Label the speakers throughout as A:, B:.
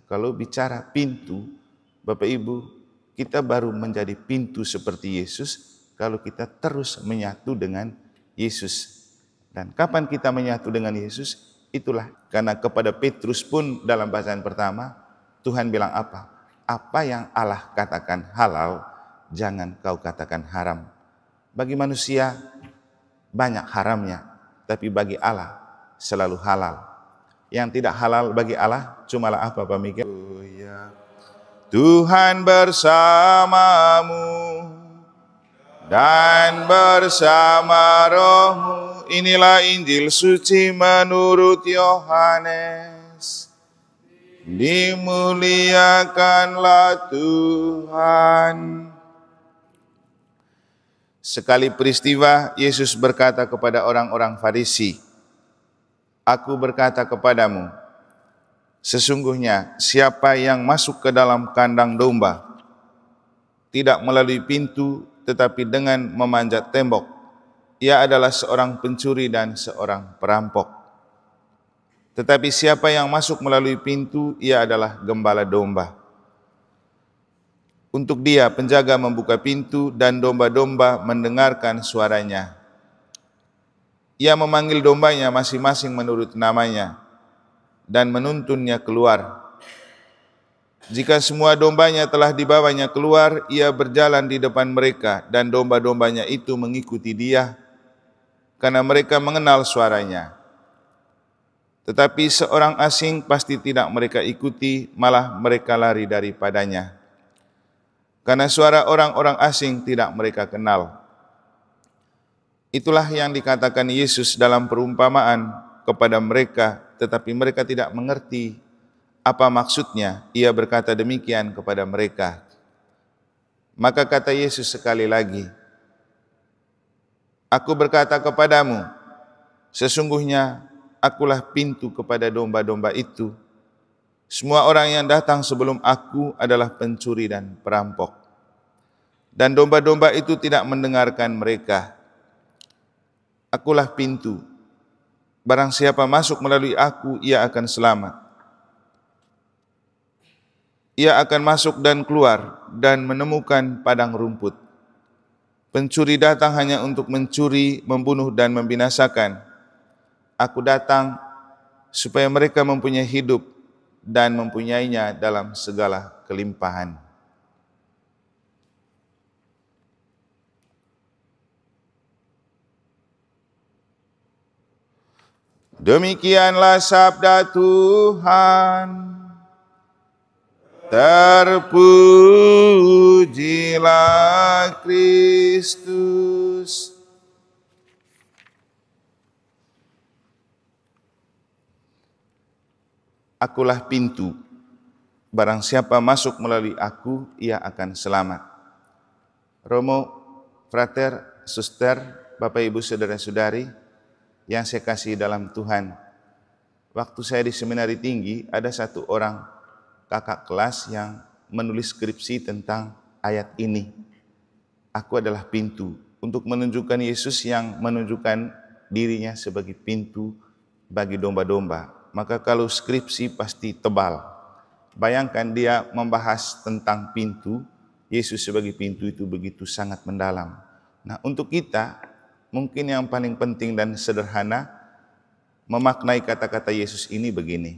A: Kalau bicara pintu, Bapak Ibu, kita baru menjadi pintu seperti Yesus kalau kita terus menyatu dengan Yesus. Dan kapan kita menyatu dengan Yesus? Itulah karena kepada Petrus pun dalam bacaan pertama Tuhan bilang apa? Apa yang Allah katakan halal, jangan kau katakan haram. Bagi manusia banyak haramnya, tapi bagi Allah selalu halal. Yang tidak halal bagi Allah cumalah apa, Pak Mika? Tuhan bersamamu dan bersama rohmu. Inilah Injil suci menurut Yohanes. Dimuliakanlah Tuhan. Sekali peristiwa Yesus berkata kepada orang-orang Farisi, "Aku berkata kepadamu, sesungguhnya siapa yang masuk ke dalam kandang domba tidak melalui pintu tetapi dengan memanjat tembok, ia adalah seorang pencuri dan seorang perampok. Tetapi siapa yang masuk melalui pintu, ia adalah gembala domba. Untuk dia penjaga membuka pintu dan domba-domba mendengarkan suaranya. Ia memanggil dombanya masing-masing menurut namanya dan menuntunnya keluar. Jika semua dombanya telah dibawanya keluar, ia berjalan di depan mereka dan domba-dombanya itu mengikuti dia karena mereka mengenal suaranya. Tetapi seorang asing pasti tidak mereka ikuti, malah mereka lari daripadanya. Karena suara orang-orang asing tidak mereka kenal." Itulah yang dikatakan Yesus dalam perumpamaan kepada mereka, tetapi mereka tidak mengerti apa maksudnya. Ia berkata demikian kepada mereka. Maka kata Yesus sekali lagi, "Aku berkata kepadamu, sesungguhnya akulah pintu kepada domba-domba itu. Semua orang yang datang sebelum aku adalah pencuri dan perampok. Dan domba-domba itu tidak mendengarkan mereka. Akulah pintu. Barang siapa masuk melalui aku, ia akan selamat. Ia akan masuk dan keluar dan menemukan padang rumput. Pencuri datang hanya untuk mencuri, membunuh dan membinasakan. Aku datang supaya mereka mempunyai hidup dan mempunyainya dalam segala kelimpahan." Demikianlah sabda Tuhan. Terpujilah Kristus. Akulah pintu. Barang siapa masuk melalui aku, ia akan selamat. Romo, frater, suster, Bapak Ibu saudara-saudari yang saya kasih dalam Tuhan. Waktu saya di seminari tinggi, ada satu orang kakak kelas yang menulis skripsi tentang ayat ini. Aku adalah pintu, untuk menunjukkan Yesus yang menunjukkan dirinya sebagai pintu bagi domba-domba. Maka kalau skripsi pasti tebal. Bayangkan dia membahas tentang pintu, Yesus sebagai pintu itu begitu sangat mendalam. Nah, untuk kita mungkin yang paling penting dan sederhana memaknai kata-kata Yesus ini begini.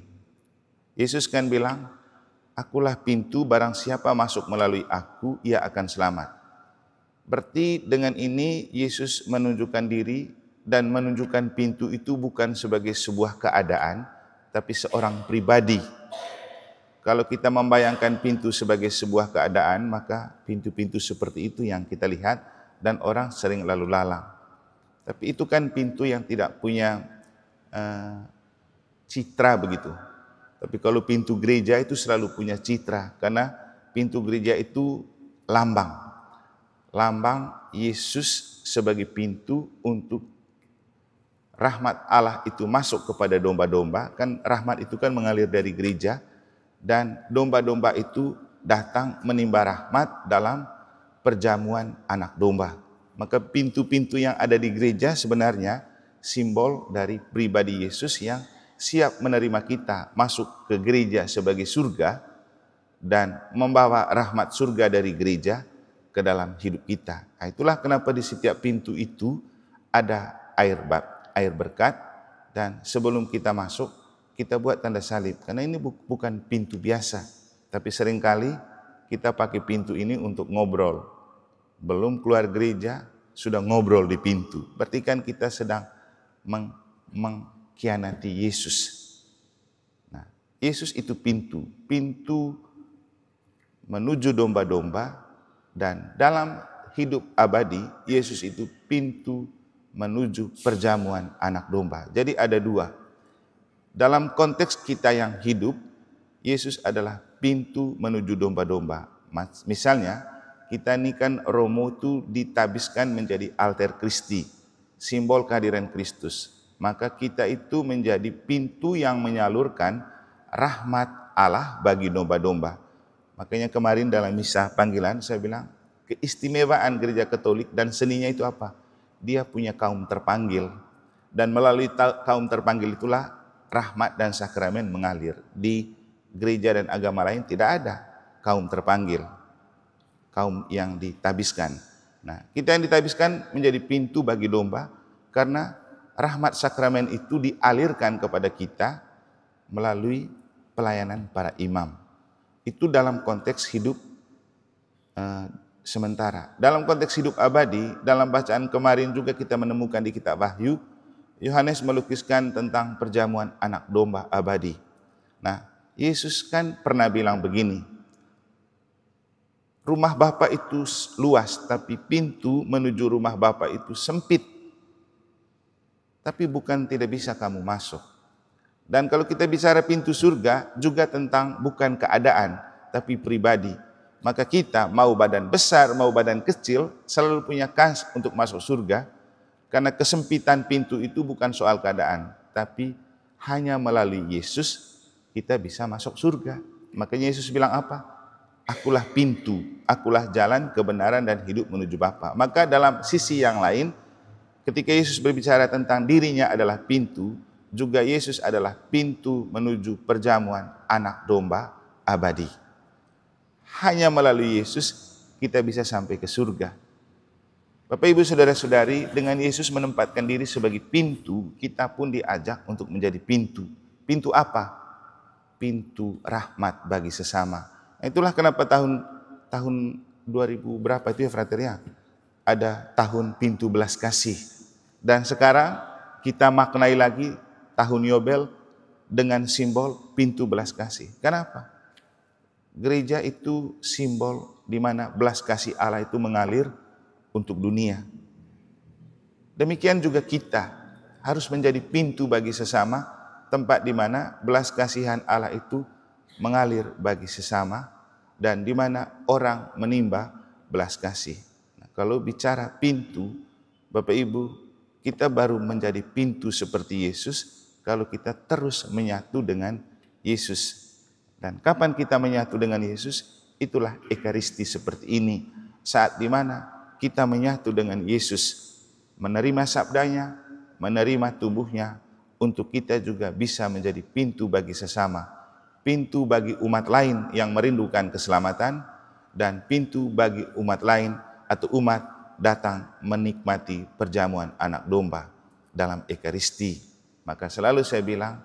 A: Yesus kan bilang, "Akulah pintu, barang siapa masuk melalui aku, ia akan selamat." Berarti dengan ini Yesus menunjukkan diri dan menunjukkan pintu itu bukan sebagai sebuah keadaan, tapi seorang pribadi. Kalau kita membayangkan pintu sebagai sebuah keadaan, maka pintu-pintu seperti itu yang kita lihat dan orang sering lalu lalang. Tapi itu kan pintu yang tidak punya citra begitu. Tapi kalau pintu gereja itu selalu punya citra, karena pintu gereja itu lambang. Lambang Yesus sebagai pintu untuk rahmat Allah itu masuk kepada domba-domba. Kan rahmat itu kan mengalir dari gereja, dan domba-domba itu datang menimba rahmat dalam perjamuan anak domba. Maka pintu-pintu yang ada di gereja sebenarnya simbol dari pribadi Yesus yang siap menerima kita masuk ke gereja sebagai surga dan membawa rahmat surga dari gereja ke dalam hidup kita. Nah, itulah kenapa di setiap pintu itu ada air berkat, dan sebelum kita masuk kita buat tanda salib, karena ini bukan pintu biasa, tapi seringkali kita pakai pintu ini untuk ngobrol. Belum keluar gereja sudah ngobrol di pintu, berarti kan kita sedang mengkhianati Yesus. Nah, Yesus itu pintu menuju domba-domba, dan dalam hidup abadi Yesus itu pintu menuju perjamuan anak domba. Jadi ada dua. Dalam konteks kita yang hidup, Yesus adalah pintu menuju domba-domba. Misalnya kita ini kan Romo itu ditabiskan menjadi alter Christi, simbol kehadiran Kristus. Maka kita itu menjadi pintu yang menyalurkan rahmat Allah bagi domba-domba. Makanya kemarin dalam misa panggilan saya bilang, keistimewaan gereja Katolik dan seninya itu apa? Dia punya kaum terpanggil, dan melalui kaum terpanggil itulah rahmat dan sakramen mengalir. Di gereja dan agama lain tidak ada kaum terpanggil, kaum yang ditabiskan. Nah, kita yang ditabiskan menjadi pintu bagi domba, karena rahmat sakramen itu dialirkan kepada kita melalui pelayanan para imam. Itu dalam konteks hidup sementara. Dalam konteks hidup abadi, dalam bacaan kemarin juga kita menemukan di kitab Wahyu, Yohanes melukiskan tentang perjamuan anak domba abadi. Nah, Yesus kan pernah bilang begini, rumah Bapa itu luas, tapi pintu menuju rumah Bapa itu sempit. Tapi bukan tidak bisa kamu masuk. Dan kalau kita bicara pintu surga, juga tentang bukan keadaan, tapi pribadi. Maka kita mau badan besar, mau badan kecil, selalu punya kans untuk masuk surga. Karena kesempitan pintu itu bukan soal keadaan, tapi hanya melalui Yesus kita bisa masuk surga. Makanya Yesus bilang apa? Akulah pintu, akulah jalan, kebenaran, dan hidup menuju Bapa. Maka dalam sisi yang lain, ketika Yesus berbicara tentang dirinya adalah pintu, juga Yesus adalah pintu menuju perjamuan anak domba abadi. Hanya melalui Yesus kita bisa sampai ke surga. Bapak Ibu Saudara-saudari, dengan Yesus menempatkan diri sebagai pintu, kita pun diajak untuk menjadi pintu. Pintu apa? Pintu rahmat bagi sesama. Itulah kenapa tahun 2000 berapa itu ya Frater ya? Ada tahun pintu belas kasih. Dan sekarang kita maknai lagi tahun Yobel dengan simbol pintu belas kasih. Kenapa? Gereja itu simbol di mana belas kasih Allah itu mengalir untuk dunia. Demikian juga kita harus menjadi pintu bagi sesama, tempat di mana belas kasihan Allah itu mengalir bagi sesama, dan di mana orang menimba belas kasih. Nah, kalau bicara pintu, Bapak Ibu, kita baru menjadi pintu seperti Yesus kalau kita terus menyatu dengan Yesus. Dan kapan kita menyatu dengan Yesus? Itulah Ekaristi seperti ini. Saat di mana kita menyatu dengan Yesus, menerima sabdanya, menerima tubuhnya, untuk kita juga bisa menjadi pintu bagi sesama. Pintu bagi umat lain yang merindukan keselamatan, dan pintu bagi umat lain atau umat datang menikmati perjamuan anak domba dalam Ekaristi. Maka selalu saya bilang,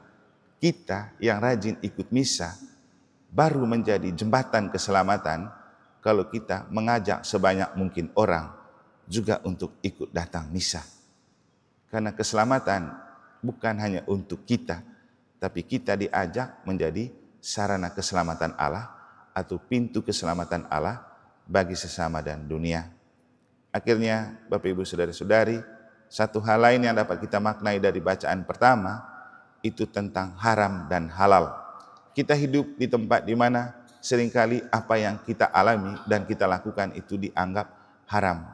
A: kita yang rajin ikut misa baru menjadi jembatan keselamatan kalau kita mengajak sebanyak mungkin orang juga untuk ikut datang misa. Karena keselamatan bukan hanya untuk kita, tapi kita diajak menjadi sarana keselamatan Allah atau pintu keselamatan Allah bagi sesama dan dunia. Akhirnya Bapak Ibu Saudara-saudari, satu hal lain yang dapat kita maknai dari bacaan pertama itu tentang haram dan halal. Kita hidup di tempat di mana seringkali apa yang kita alami dan kita lakukan itu dianggap haram.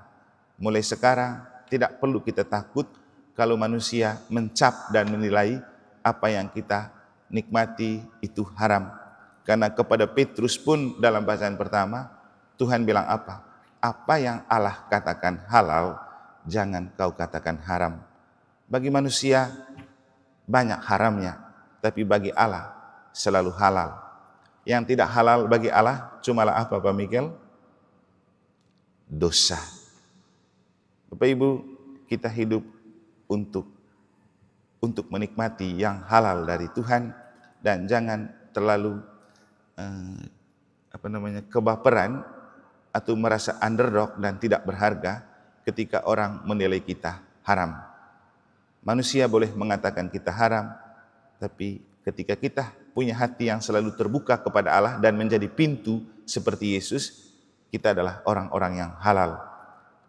A: Mulai sekarang tidak perlu kita takut kalau manusia mencap dan menilai apa yang kita nikmati itu haram. Karena kepada Petrus pun dalam bacaan pertama Tuhan bilang apa? Apa yang Allah katakan halal, jangan kau katakan haram. Bagi manusia banyak haramnya, tapi bagi Allah selalu halal. Yang tidak halal bagi Allah cumalah apa Pak Mikel? Dosa. Bapak Ibu, kita hidup untuk menikmati yang halal dari Tuhan, dan jangan terlalu kebaperan atau merasa underdog dan tidak berharga ketika orang menilai kita haram. Manusia boleh mengatakan kita haram, tapi ketika kita punya hati yang selalu terbuka kepada Allah dan menjadi pintu seperti Yesus, kita adalah orang-orang yang halal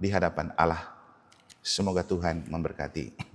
A: di hadapan Allah. Semoga Tuhan memberkati.